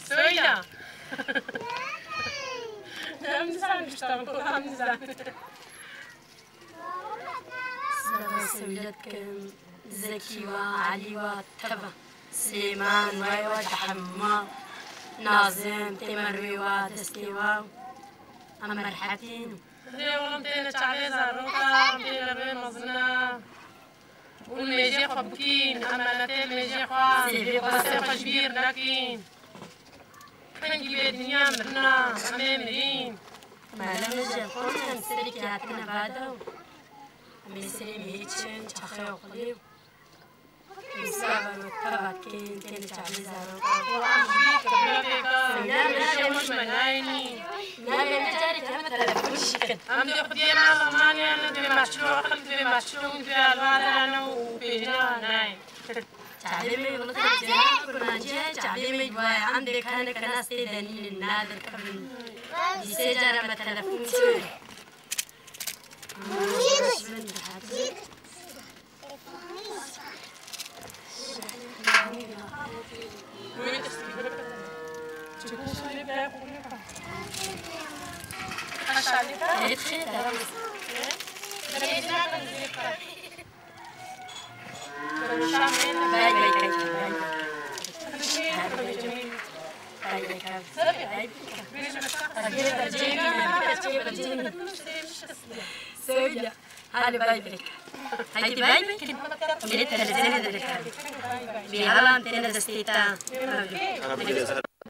Söyle. Hamzan işte bu Hamzan. سويت كان زكي وعلي وتبا سليمان ويواد حمار ناظم تمروي ودستيوا أمر حاتين ليه والله متينا تعليز الروكا متينا بين مزنا والميجي خبكين أما نتيل ميجي خوان بس خشبير لكن كان جيب الدنيا مرنا أمامين ما لم نجي قلنا نسرك يعطينا بعده أمسري ميتشن تخيل قليل مسابة وتبا كين تاني تعليز الروكا وعجبيك بلاتيكا لا مش مش ملايني لا نجاري كم تلفوش كده أمدي خدينا رماني أنا دي مشروع خلت دي مشروع في الواد أنا وبيجنا ناي تعليمي غلط الجنة كنا جاي تعليمي جواي عندك أنا كناس تدنين النادر قبل دي سجارة ما تلفون شوي سويا هالي باي بيك هاي باي بيك مريت الزين ذلك بيعلم تنا دستيتا